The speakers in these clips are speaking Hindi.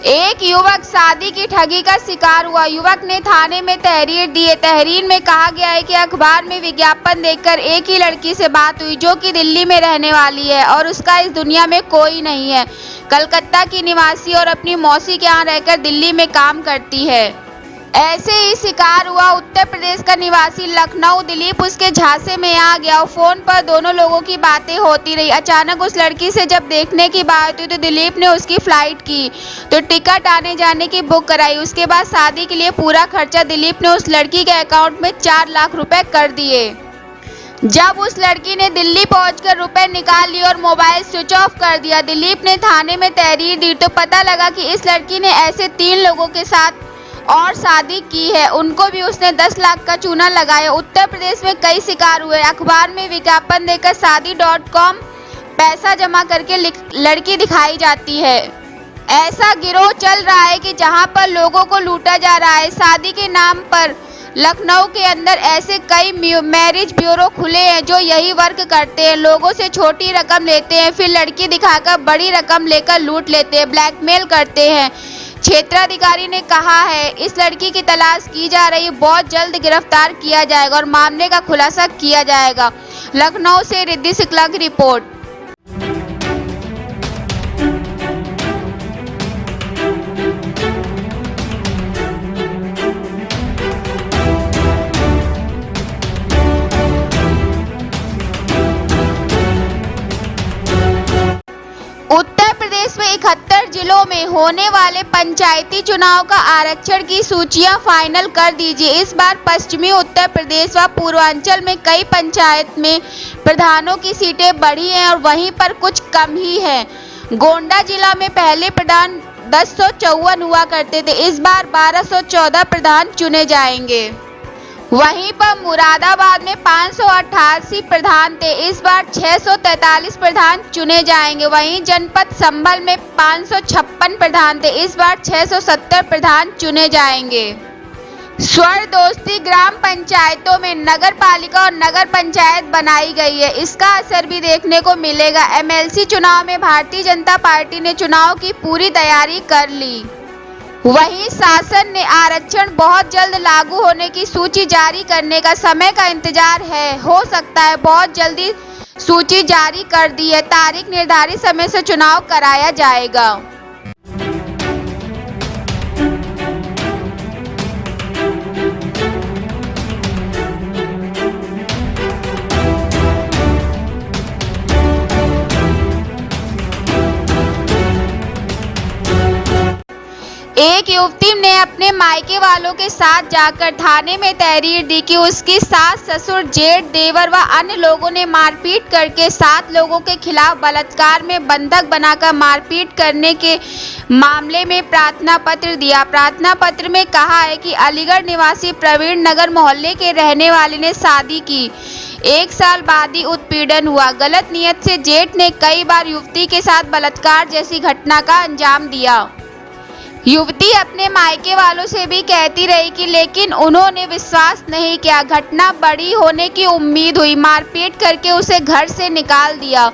एक युवक शादी की ठगी का शिकार हुआ। युवक ने थाने में तहरीर दी है। तहरीर में कहा गया है कि अखबार में विज्ञापन देखकर एक ही लड़की से बात हुई जो कि दिल्ली में रहने वाली है और उसका इस दुनिया में कोई नहीं है। कलकत्ता की निवासी और अपनी मौसी के यहाँ रहकर दिल्ली में काम करती है। ऐसे ही शिकार हुआ उत्तर प्रदेश का निवासी लखनऊ। दिलीप उसके झांसे में आ गया और फोन पर दोनों लोगों की बातें होती रही। अचानक उस लड़की से जब देखने की बात हुई तो दिलीप ने उसकी फ्लाइट की तो टिकट आने जाने की बुक कराई। उसके बाद शादी के लिए पूरा खर्चा दिलीप ने उस लड़की के अकाउंट में 4 लाख रुपए कर दिए। जब उस लड़की ने दिल्ली पहुंचकर रुपए निकाल लिए और मोबाइल स्विच ऑफ कर दिया। दिलीप ने थाने में तहरीर दी तो पता लगा कि इस लड़की ने ऐसे 3 लोगों के साथ और शादी की है। उनको भी उसने 10 लाख का चूना लगाया। उत्तर प्रदेश में कई शिकार हुए। अखबार में विज्ञापन देकर शादी.com पैसा जमा करके लड़की दिखाई जाती है। ऐसा गिरोह चल रहा है कि जहां पर लोगों को लूटा जा रहा है। शादी के नाम पर लखनऊ के अंदर ऐसे कई मैरिज ब्यूरो खुले हैं जो यही वर्क करते हैं। लोगों से छोटी रकम लेते हैं, फिर लड़की दिखाकर बड़ी रकम लेकर लूट लेते हैं, ब्लैकमेल करते हैं। क्षेत्राधिकारी ने कहा है इस लड़की की तलाश की जा रही है, बहुत जल्द गिरफ्तार किया जाएगा और मामले का खुलासा किया जाएगा। लखनऊ से रिद्धि शुक्ला की रिपोर्ट। उत्तर प्रदेश में 71 जिलों में होने वाले पंचायती चुनाव का आरक्षण की सूचियां फाइनल कर दीजिए। इस बार पश्चिमी उत्तर प्रदेश व पूर्वांचल में कई पंचायत में प्रधानों की सीटें बढ़ी हैं और वहीं पर कुछ कम ही हैं। गोंडा जिला में पहले प्रधान 1054 हुआ करते थे, इस बार 1214 प्रधान चुने जाएंगे। वहीं पर मुरादाबाद में 588 प्रधान थे, इस बार 643 प्रधान चुने जाएंगे। वहीं जनपद संभल में 556 प्रधान थे, इस बार 670 प्रधान चुने जाएंगे। स्वर दोस्ती ग्राम पंचायतों में नगर पालिका और नगर पंचायत बनाई गई है, इसका असर भी देखने को मिलेगा। एमएलसी चुनाव में भारतीय जनता पार्टी ने चुनाव की पूरी तैयारी कर ली। वहीं शासन ने आरक्षण बहुत जल्द लागू होने की सूची जारी करने का समय का इंतजार है। हो सकता है बहुत जल्दी सूची जारी कर दी है। तारीख निर्धारित समय से चुनाव कराया जाएगा। एक युवती ने अपने मायके वालों के साथ जाकर थाने में तहरीर दी कि उसकी सास, ससुर, जेठ, देवर व अन्य लोगों ने मारपीट करके 7 लोगों के खिलाफ बलात्कार में बंधक बनाकर मारपीट करने के मामले में प्रार्थना पत्र दिया। प्रार्थना पत्र में कहा है कि अलीगढ़ निवासी प्रवीण नगर मोहल्ले के रहने वाले ने शादी की। 1 साल बाद ही उत्पीड़न हुआ। गलत नियत से जेठ ने कई बार युवती के साथ बलात्कार जैसी घटना का अंजाम दिया। युवती अपने मायके वालों से भी कहती रही कि लेकिन उन्होंने विश्वास नहीं किया। घटना बड़ी होने की उम्मीद हुई, मारपीट करके उसे घर से निकाल दिया।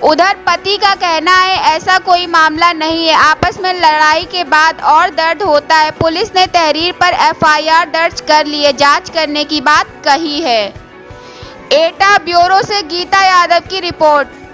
उधर पति का कहना है ऐसा कोई मामला नहीं है, आपस में लड़ाई के बाद और दर्द होता है। पुलिस ने तहरीर पर एफआईआर दर्ज कर ली है, जांच करने की बात कही है। एटा ब्यूरो से गीता यादव की रिपोर्ट।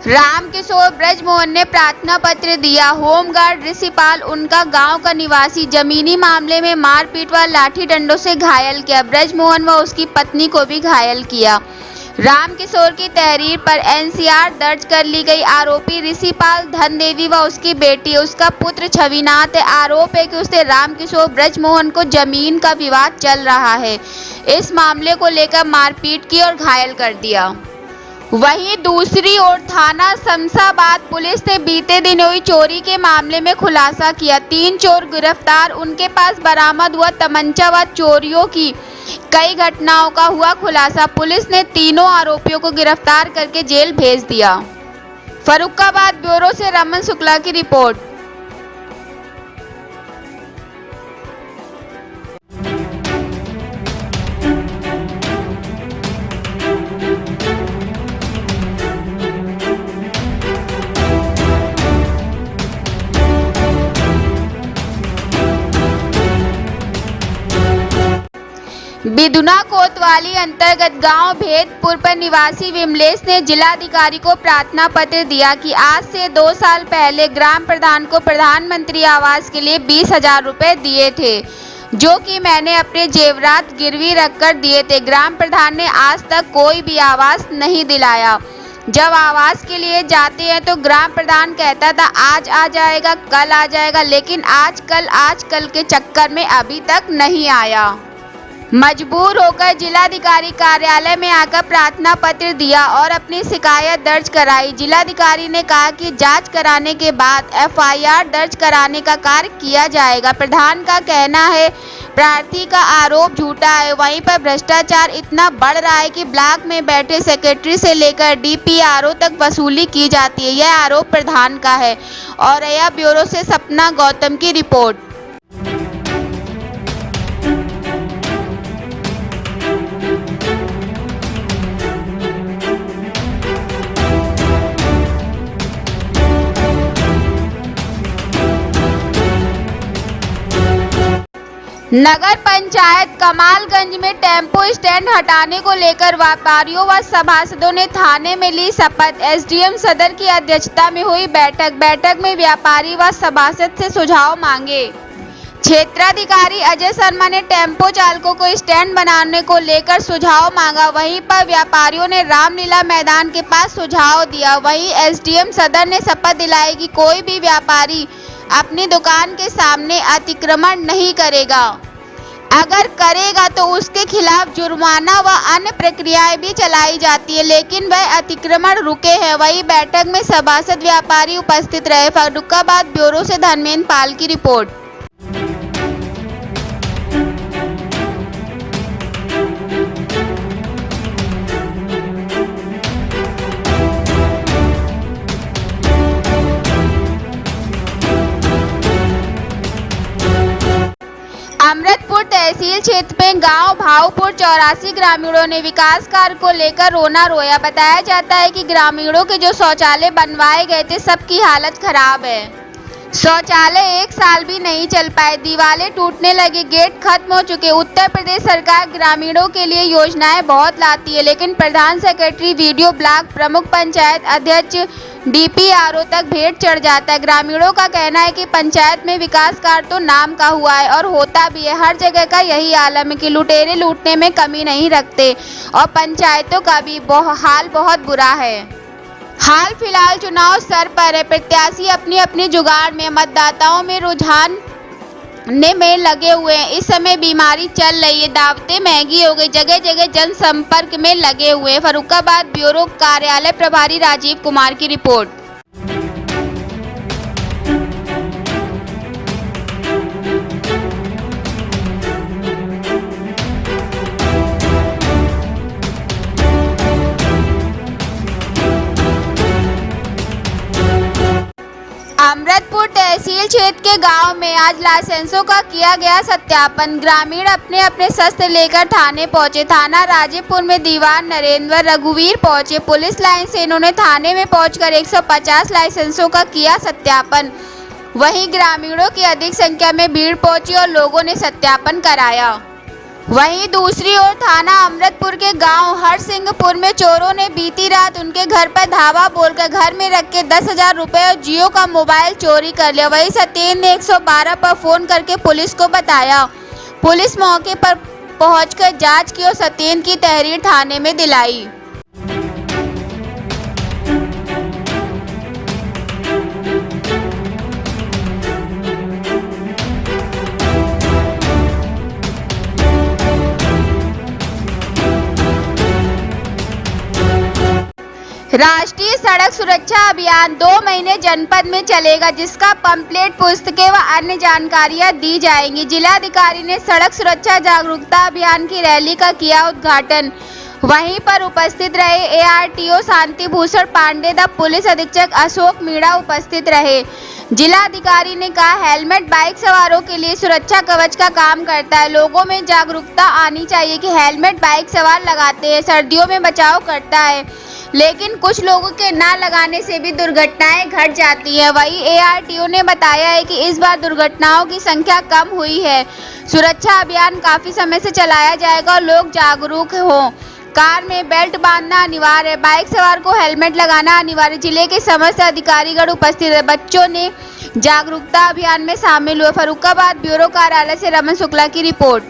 रामकिशोर ब्रजमोहन ने प्रार्थना पत्र दिया। होमगार्ड ऋषिपाल उनका गांव का निवासी जमीनी मामले में मारपीट व लाठी डंडों से घायल किया। ब्रजमोहन व उसकी पत्नी को भी घायल किया। रामकिशोर की तहरीर पर एनसीआर दर्ज कर ली गई। आरोपी ऋषिपाल धनदेवी व उसकी बेटी, उसका पुत्र छविनाथ है। आरोप है कि उसने रामकिशोर ब्रजमोहन को जमीन का विवाद चल रहा है, इस मामले को लेकर मारपीट की और घायल कर दिया। वहीं दूसरी ओर थाना शमशाबाद पुलिस ने बीते दिन हुई चोरी के मामले में खुलासा किया। 3 चोर गिरफ्तार, उनके पास बरामद हुआ तमंचा व चोरियों की कई घटनाओं का हुआ खुलासा। पुलिस ने तीनों आरोपियों को गिरफ्तार करके जेल भेज दिया। फर्रुखाबाद ब्यूरो से रमन शुक्ला की रिपोर्ट। बिदुना कोतवाली अंतर्गत गांव भेदपुर पर निवासी विमलेश ने जिलाधिकारी को प्रार्थना पत्र दिया कि आज से 2 साल पहले ग्राम प्रधान को प्रधानमंत्री आवास के लिए 20,000 रुपए दिए थे, जो कि मैंने अपने जेवरात गिरवी रखकर दिए थे। ग्राम प्रधान ने आज तक कोई भी आवास नहीं दिलाया। जब आवास के लिए जाते हैं तो ग्राम प्रधान कहता था आज आ जाएगा, कल आ जाएगा, लेकिन आजकल के चक्कर में अभी तक नहीं आया। मजबूर होकर जिलाधिकारी कार्यालय में आकर प्रार्थना पत्र दिया और अपनी शिकायत दर्ज कराई। जिलाधिकारी ने कहा कि जांच कराने के बाद FIR दर्ज कराने का कार्य किया जाएगा। प्रधान का कहना है प्रार्थी का आरोप झूठा है। वहीं पर भ्रष्टाचार इतना बढ़ रहा है कि ब्लॉक में बैठे सेक्रेटरी से लेकर DPRO तक वसूली की जाती है। यह आरोप प्रधान का है। औरैया ब्यूरो से सपना गौतम की रिपोर्ट। नगर पंचायत कमालगंज में टेम्पो स्टैंड हटाने को लेकर व्यापारियों व सभासदों ने थाने में ली शपथ। SDM सदर की अध्यक्षता में हुई बैठक में व्यापारी व सभासद से सुझाव मांगे। क्षेत्राधिकारी अजय शर्मा ने टेम्पो चालकों को स्टैंड बनाने को लेकर सुझाव मांगा। वहीं पर व्यापारियों ने रामलीला मैदान के पास सुझाव दिया। वहीं SDM सदर ने शपथ दिलाई कि कोई भी व्यापारी अपनी दुकान के सामने अतिक्रमण नहीं करेगा। अगर करेगा तो उसके खिलाफ जुर्माना व अन्य प्रक्रियाएं भी चलाई जाती है, लेकिन वह अतिक्रमण रुके हैं। वही बैठक में सभासद व्यापारी उपस्थित रहे। फर्रुखाबाद ब्यूरो से धर्मेंद्र पाल की रिपोर्ट। अमृतपुर तहसील क्षेत्र में गांव भावपुर 84 ग्रामीणों ने विकास कार्य को लेकर रोना रोया। बताया जाता है कि ग्रामीणों के जो शौचालय बनवाए गए थे सबकी हालत खराब है। शौचालय 1 साल भी नहीं चल पाए, दीवारें टूटने लगी, गेट खत्म हो चुके। उत्तर प्रदेश सरकार ग्रामीणों के लिए योजनाएं बहुत लाती है, लेकिन प्रधान सेक्रेटरी, वीडियो, ब्लॉक प्रमुख, पंचायत अध्यक्ष, DPRO तक भेंट चढ़ जाता है। ग्रामीणों का कहना है कि पंचायत में विकास कार्य तो नाम का हुआ है और होता भी है। हर जगह का यही आलम है कि लुटेरे लूटने में कमी नहीं रखते और पंचायतों का भी हाल बहुत बुरा है। हाल फिलहाल चुनाव सर पर है। प्रत्याशी अपनी अपनी जुगाड़ में मतदाताओं में रुझान में लगे हुए हैं। इस समय बीमारी चल रही है, दावतें महंगी हो गई, जगह जगह जनसंपर्क में लगे हुए हैं। फर्रुखाबाद ब्यूरो कार्यालय प्रभारी राजीव कुमार की रिपोर्ट। अमृतपुर तहसील क्षेत्र के गांव में आज लाइसेंसों का किया गया सत्यापन। ग्रामीण अपने अपने शस्त्र लेकर थाने पहुंचे। थाना राजीपुर में दीवान नरेंद्र रघुवीर पहुंचे। पुलिस लाइन से इन्होंने थाने में पहुंचकर 150 लाइसेंसों का किया सत्यापन। वहीं ग्रामीणों की अधिक संख्या में भीड़ पहुंची और लोगों ने सत्यापन कराया। वहीं दूसरी ओर थाना अमृतपुर के गांव हरसिंहपुर में चोरों ने बीती रात उनके घर पर धावा बोलकर घर में रख के 10,000 रुपये और जियो का मोबाइल चोरी कर लिया। वहीं सत्येंद्र ने 112 पर फोन करके पुलिस को बताया। पुलिस मौके पर पहुंचकर जांच की और सत्येंद्र की तहरीर थाने में दिलाई। राष्ट्रीय सड़क सुरक्षा अभियान 2 महीने जनपद में चलेगा, जिसका पंपलेट, पुस्तकें व अन्य जानकारियां दी जाएंगी। जिलाधिकारी ने सड़क सुरक्षा जागरूकता अभियान की रैली का किया उद्घाटन। वहीं पर उपस्थित रहे ARTO शांति भूषण पांडे, द पुलिस अधीक्षक अशोक मीणा उपस्थित रहे। जिलाधिकारी ने कहा हेलमेट बाइक सवारों के लिए सुरक्षा कवच का काम करता है। लोगों में जागरूकता आनी चाहिए कि हेलमेट बाइक सवार लगाते हैं, सर्दियों में बचाव करता है। लेकिन कुछ लोगों के ना लगाने से भी दुर्घटनाएं घट जाती हैं। वहीं एआरटीओ ने बताया है कि इस बार दुर्घटनाओं की संख्या कम हुई है। सुरक्षा अभियान काफी समय से चलाया जाएगा और लोग जागरूक हों। कार में बेल्ट बांधना अनिवार्य है, बाइक सवार को हेलमेट लगाना अनिवार्य। जिले के समस्त अधिकारीगण उपस्थित है। बच्चों ने जागरूकता अभियान में शामिल हुए। फर्रुखाबाद ब्यूरो कार्यालय से रमन शुक्ला की रिपोर्ट।